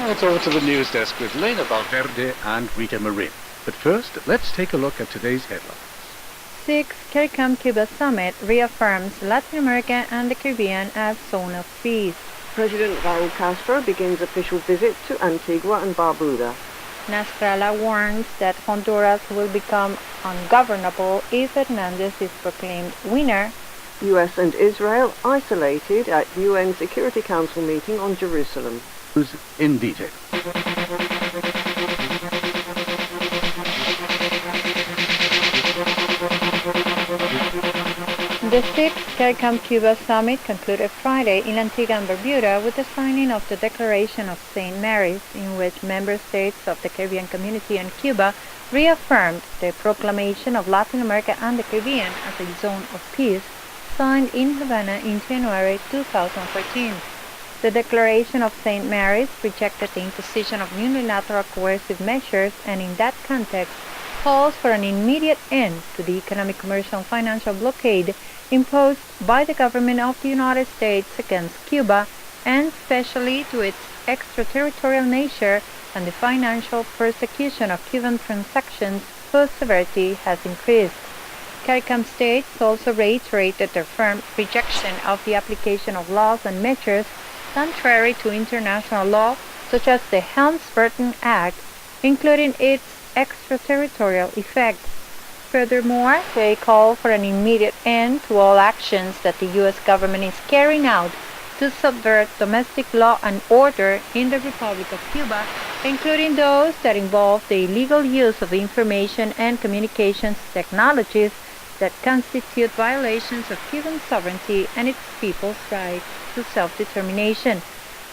Now it's over to the news desk with Lena Valverde and Rita Marin. But first, let's take a look at today's headlines. Sixth CARICOM-Cuba Summit reaffirms Latin America and the Caribbean as zone of peace. President Raul Castro begins official visit to Antigua and Barbuda. Nasrallah warns that Honduras will become ungovernable if Hernandez is proclaimed winner. U.S. and Israel isolated at UN Security Council meeting on Jerusalem. In detail. The sixth CARICOM-Cuba Summit concluded Friday in Antigua and Barbuda with the signing of the Declaration of St. Mary's, in which member states of the Caribbean Community and Cuba reaffirmed the proclamation of Latin America and the Caribbean as a zone of peace, signed in Havana in January 2014. The Declaration of St. Mary's rejected the imposition of unilateral coercive measures and, in that context, calls for an immediate end to the economic, commercial, and financial blockade imposed by the government of the United States against Cuba, and especially to its extraterritorial nature and the financial persecution of Cuban transactions whose severity has increased. CARICOM states also reiterated their firm rejection of the application of laws and measures contrary to international law, such as the Helms-Burton Act, including its extraterritorial effect. Furthermore, they call for an immediate end to all actions that the U.S. government is carrying out to subvert domestic law and order in the Republic of Cuba, including those that involve the illegal use of information and communications technologies that constitute violations of Cuban sovereignty and its people's right to self-determination.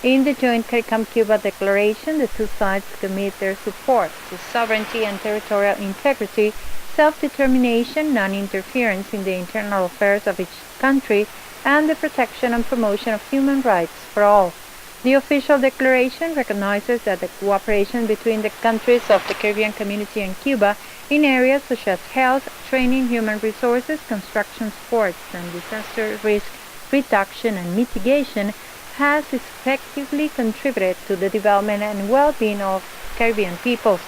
In the joint CARICOM-Cuba Declaration, the two sides commit their support to sovereignty and territorial integrity, self-determination, non-interference in the internal affairs of each country, and the protection and promotion of human rights for all. The official declaration recognizes that the cooperation between the countries of the Caribbean Community and Cuba in areas such as health, training, human resources, construction, sports, and disaster risk reduction and mitigation has effectively contributed to the development and well-being of Caribbean peoples.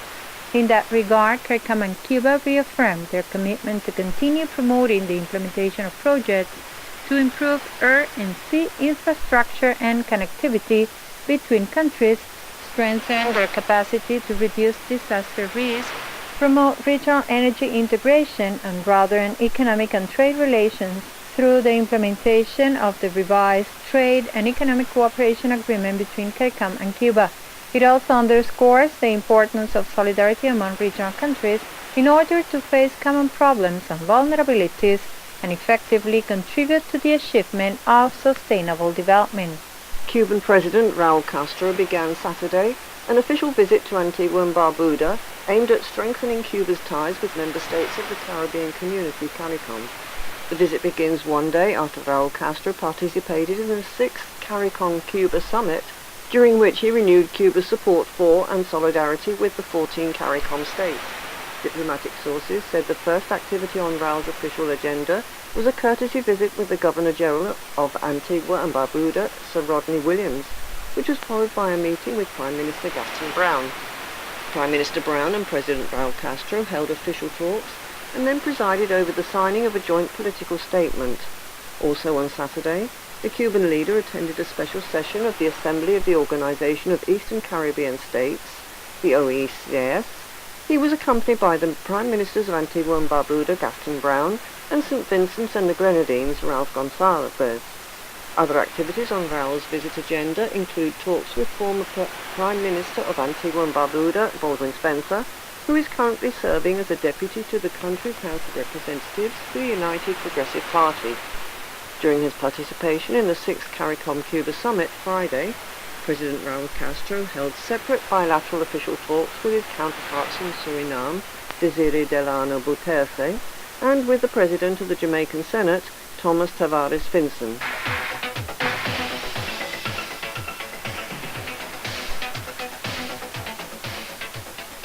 In that regard, CARICOM and Cuba reaffirmed their commitment to continue promoting the implementation of projects to improve air and sea infrastructure and connectivity between countries, strengthen their capacity to reduce disaster risk, promote regional energy integration, and broaden economic and trade relations through the implementation of the revised Trade and Economic Cooperation Agreement between CARICOM and Cuba. It also underscores the importance of solidarity among regional countries in order to face common problems and vulnerabilities and effectively contribute to the achievement of sustainable development. Cuban President Raul Castro began Saturday an official visit to Antigua and Barbuda aimed at strengthening Cuba's ties with member states of the Caribbean Community, CARICOM. The visit begins one day after Raul Castro participated in the 6th CARICOM-Cuba Summit, during which he renewed Cuba's support for and solidarity with the 14 CARICOM states. Diplomatic sources said the first activity on Raul's official agenda was a courtesy visit with the Governor-General of Antigua and Barbuda, Sir Rodney Williams, which was followed by a meeting with Prime Minister Gaston Brown. Prime Minister Brown and President Raul Castro held official talks and then presided over the signing of a joint political statement. Also on Saturday, the Cuban leader attended a special session of the Assembly of the Organization of Eastern Caribbean States, the OECS. He was accompanied by the Prime Ministers of Antigua and Barbuda, Gaston Brown, and St. Vincent and the Grenadines, Ralph Gonsalves. Other activities on Raul's visit agenda include talks with former Prime Minister of Antigua and Barbuda, Baldwin Spencer, who is currently serving as a deputy to the country's House of Representatives for the United Progressive Party. During his participation in the 6th CARICOM-Cuba Summit Friday, President Raul Castro held separate bilateral official talks with his counterparts in Suriname, Desiree Delano Bouterse, and with the President of the Jamaican Senate, Thomas Tavares Finson.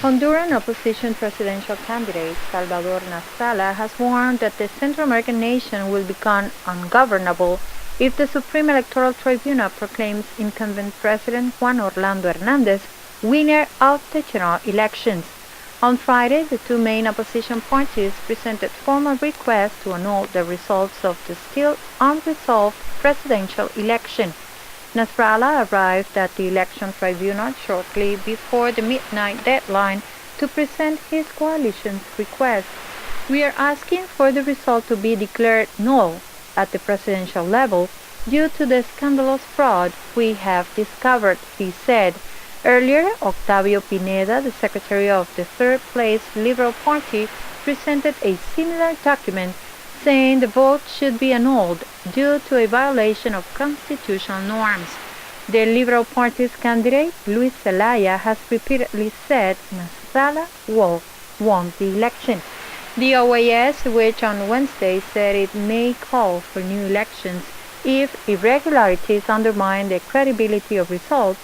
Honduran opposition presidential candidate Salvador Nasrallah has warned that the Central American nation will become ungovernable if the Supreme Electoral Tribunal proclaims incumbent President Juan Orlando Hernández winner of the general elections. On Friday, the two main opposition parties presented formal requests to annul the results of the still unresolved presidential election. Nasrallah arrived at the election tribunal shortly before the midnight deadline to present his coalition's request. "We are asking for the result to be declared null at the presidential level due to the scandalous fraud we have discovered," he said. Earlier, Octavio Pineda, the secretary of the third-place Liberal Party, presented a similar document saying the vote should be annulled due to a violation of constitutional norms. The Liberal Party's candidate, Luis Zelaya, has repeatedly said Nasrallah won the election. The OAS, which on Wednesday said it may call for new elections if irregularities undermine the credibility of results,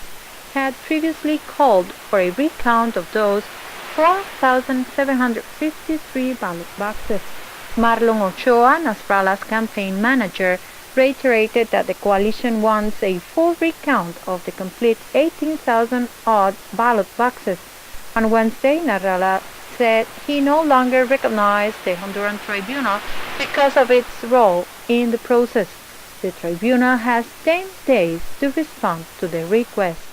had previously called for a recount of those 4,753 ballot boxes. Marlon Ochoa, Nasrallah's campaign manager, reiterated that the coalition wants a full recount of the complete 18,000-odd ballot boxes. On Wednesday, Nasrallah said he no longer recognized the Honduran tribunal because of its role in the process. The tribunal has 10 days to respond to the request.